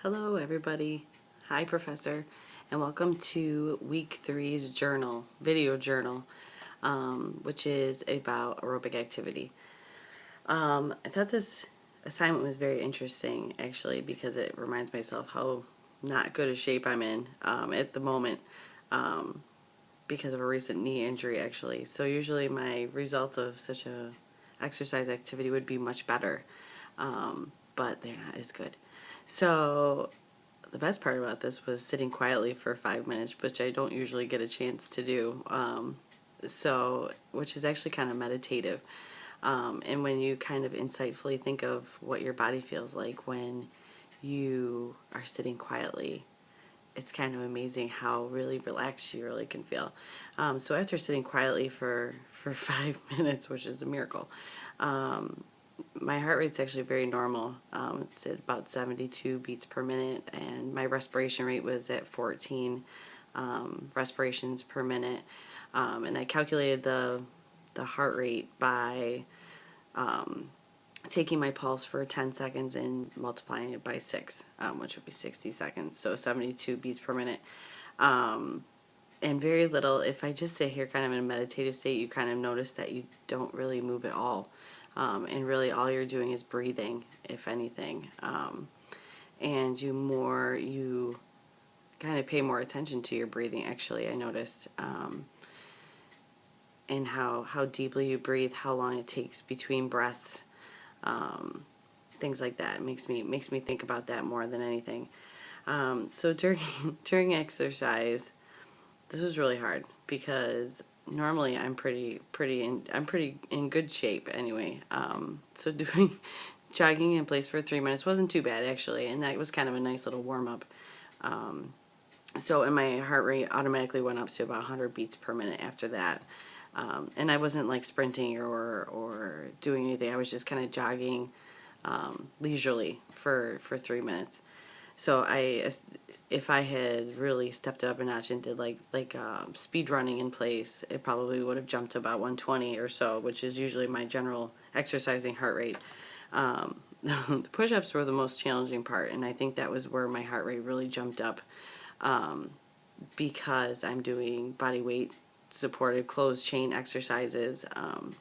Hello everybody. Hi Professor, and welcome to week 3's video journal, which is about aerobic activity. I thought this assignment was very interesting actually because it reminds myself how not good a shape I'm in at the moment because of a recent knee injury actually. So usually my results of such a exercise activity would be much better, but they're not as good. So the best part about this was sitting quietly for 5 minutes, which I don't usually get a chance to do. Which is actually kind of meditative. And when you kind of insightfully think of what your body feels like when you are sitting quietly, it's kind of amazing how really relaxed you really can feel. So after sitting quietly for 5 minutes, which is a miracle, my heart rate's actually very normal. It's at about 72 beats per minute, and my respiration rate was at 14 respirations per minute. And I calculated the heart rate by taking my pulse for 10 seconds and multiplying it by 6, which would be 60 seconds, so 72 beats per minute. And very little, if I just sit here kind of in a meditative state, you kind of notice that you don't really move at all. And really all you're doing is breathing, if anything. And you kind of pay more attention to your breathing, actually, I noticed. And how deeply you breathe, how long it takes between breaths, things like that. It makes me think about that more than anything. So during exercise, this was really hard because normally I'm pretty in good shape anyway. So doing jogging in place for 3 minutes wasn't too bad actually, and that was kind of a nice little warm up. And my heart rate automatically went up to about 100 beats per minute after that. And I wasn't like sprinting or doing anything. I was just kind of jogging leisurely for 3 minutes. So if I had really stepped it up a notch and did like speed running in place, it probably would have jumped to about 120 or so, which is usually my general exercising heart rate. The push-ups were the most challenging part, and I think that was where my heart rate really jumped up, because I'm doing body weight supported closed chain exercises,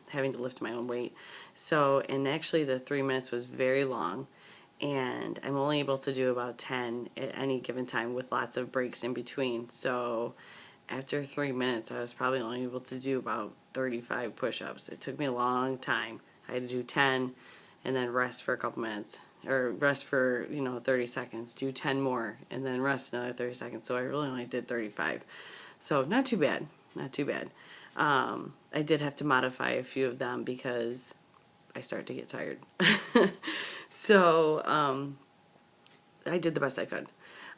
having to lift my own weight. So, and actually the 3 minutes was very long, and I'm only able to do about 10 at any given time with lots of breaks in between. So after 3 minutes, I was probably only able to do about 35 push-ups. It took me a long time. I had to do 10 and then rest for a couple minutes, or rest for 30 seconds, do 10 more, and then rest another 30 seconds. So I really only did 35. So not too bad, not too bad. I did have to modify a few of them because I started to get tired. So I did the best I could.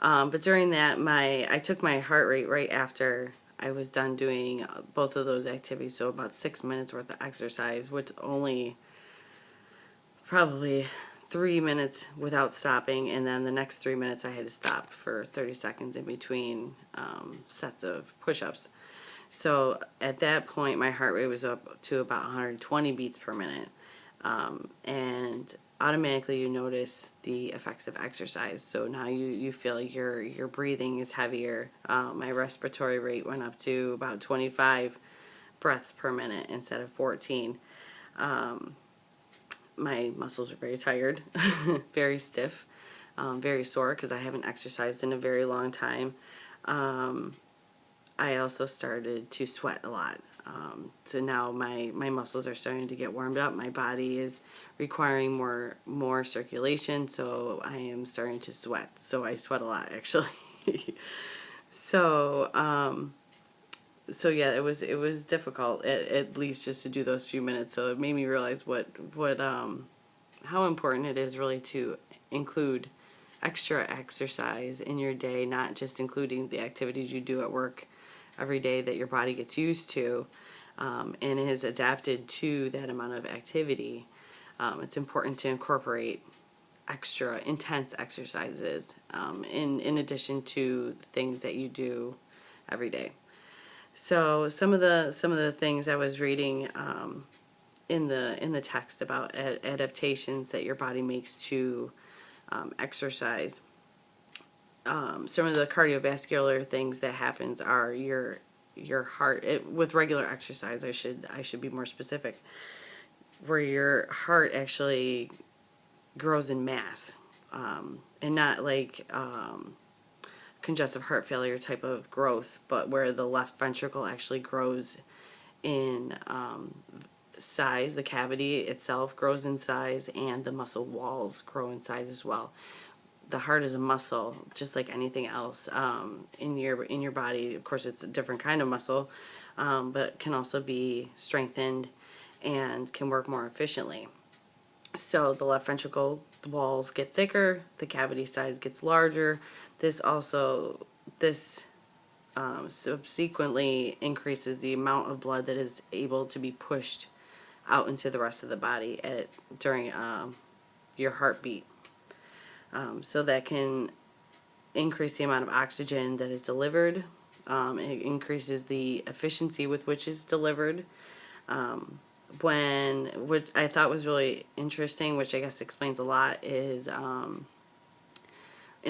But during that, I took my heart rate right after I was done doing both of those activities, so about 6 minutes worth of exercise, which only probably 3 minutes without stopping, and then the next 3 minutes I had to stop for 30 seconds in between sets of push-ups. So at that point, my heart rate was up to about 120 beats per minute. And automatically you notice the effects of exercise. So now you feel your breathing is heavier. My respiratory rate went up to about 25 breaths per minute instead of 14. My muscles are very tired, very stiff, very sore because I haven't exercised in a very long time. I also started to sweat a lot. So now my muscles are starting to get warmed up. My body is requiring more circulation, so I am starting to sweat. So I sweat a lot actually. So so yeah, it was difficult at least just to do those few minutes. So it made me realize what how important it is really to include extra exercise in your day, not just including the activities you do at work every day that your body gets used to, and is adapted to that amount of activity. It's important to incorporate extra intense exercises in addition to the things that you do every day. So some of the things I was reading in the text about adaptations that your body makes to exercise. some of the cardiovascular things that happens are your heart with regular exercise. I should be more specific, where your heart actually grows in mass, and not like congestive heart failure type of growth, but where the left ventricle actually grows in size. The cavity itself grows in size, and the muscle walls grow in size as well. The heart is a muscle, just like anything else in your body. Of course, it's a different kind of muscle, but can also be strengthened and can work more efficiently. So the left ventricle walls get thicker, the cavity size gets larger. This subsequently increases the amount of blood that is able to be pushed out into the rest of the body during your heartbeat. So that can increase the amount of oxygen that is delivered. It increases the efficiency with which it's delivered. What I thought was really interesting, which I guess explains a lot, is in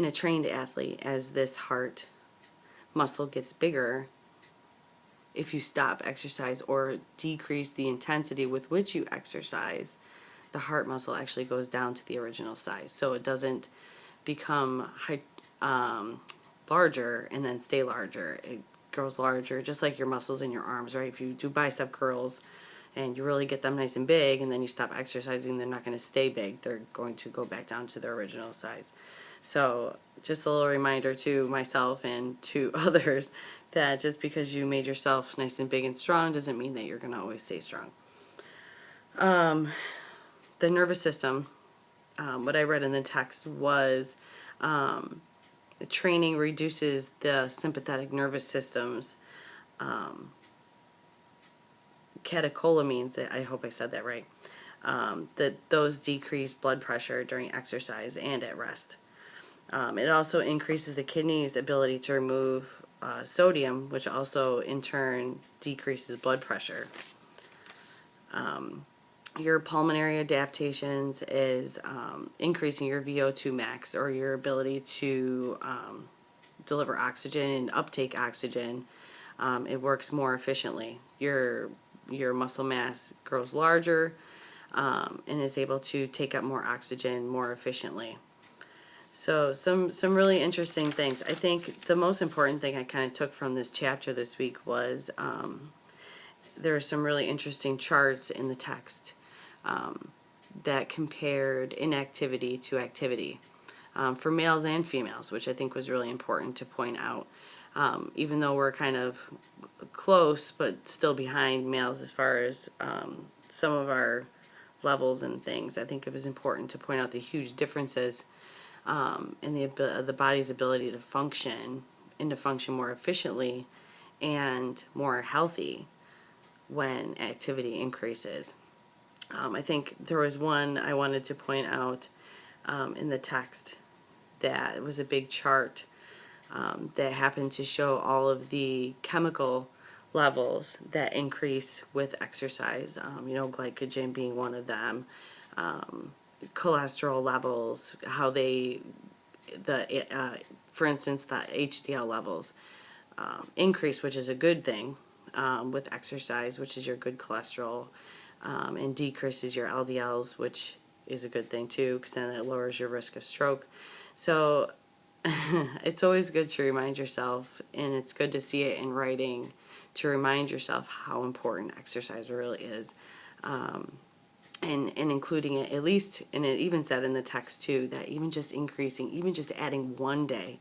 a trained athlete, as this heart muscle gets bigger, if you stop exercise or decrease the intensity with which you exercise, the heart muscle actually goes down to the original size. So it doesn't become larger and then stay larger. It grows larger, just like your muscles in your arms, right? If you do bicep curls and you really get them nice and big and then you stop exercising, they're not going to stay big. They're going to go back down to their original size. So just a little reminder to myself and to others that just because you made yourself nice and big and strong doesn't mean that you're going to always stay strong. The nervous system, what I read in the text was training reduces the sympathetic nervous system's catecholamines. I hope I said that right. That those decrease blood pressure during exercise and at rest. It also increases the kidney's ability to remove sodium, which also in turn decreases blood pressure. Your pulmonary adaptations is increasing your VO2 max, or your ability to deliver oxygen and uptake oxygen. It works more efficiently. Your muscle mass grows larger and is able to take up more oxygen more efficiently. So some really interesting things. I think the most important thing I kind of took from this chapter this week was there are some really interesting charts in the text that compared inactivity to activity for males and females, which I think was really important to point out. Even though we're kind of close, but still behind males as far as some of our levels and things, I think it was important to point out the huge differences in the body's ability to function and to function more efficiently and more healthy when activity increases. I think there was one I wanted to point out in the text that was a big chart that happened to show all of the chemical levels that increase with exercise. Glycogen being one of them, cholesterol levels, how for instance, the HDL levels increase, which is a good thing with exercise, which is your good cholesterol, and decreases your LDLs, which is a good thing too, because then it lowers your risk of stroke. So it's always good to remind yourself, and it's good to see it in writing, to remind yourself how important exercise really is. And including it, at least, and it even said in the text too, that even just adding one day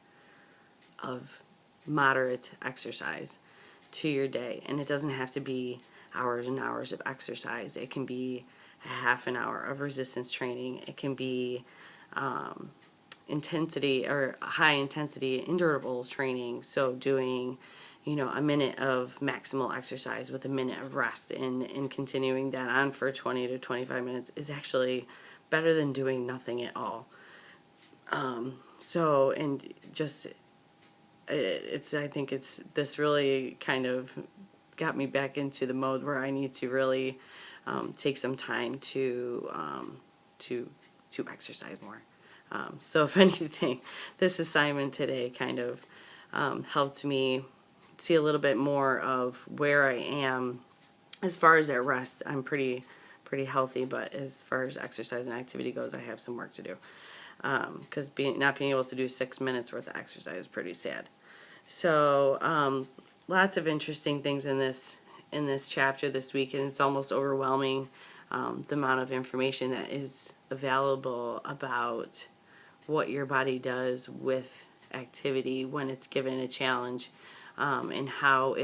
of moderate exercise to your day, and it doesn't have to be hours and hours of exercise. It can be a half an hour of resistance training. It can be intensity or high intensity interval training. So doing, a minute of maximal exercise with a minute of rest, and continuing that on for 20 to 25 minutes is actually better than doing nothing at all. I think it's this really kind of got me back into the mode where I need to really take some time to exercise more. So if anything, this assignment today kind of helped me see a little bit more of where I am as far as at rest. I'm pretty healthy, but as far as exercise and activity goes, I have some work to do. Because not being able to do 6 minutes worth of exercise is pretty sad. So lots of interesting things in this chapter this week, and it's almost overwhelming, the amount of information that is available about what your body does with activity when it's given a challenge, and how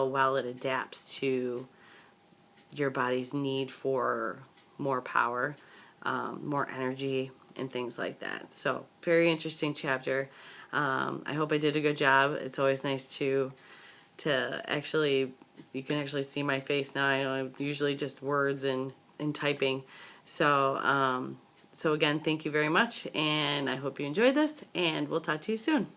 well it adapts to your body's need for more power, more energy, and things like that. So very interesting chapter. I hope I did a good job. It's always nice to actually, you can actually see my face now. I know I'm usually just words and typing. So so again, thank you very much, and I hope you enjoyed this, and we'll talk to you soon.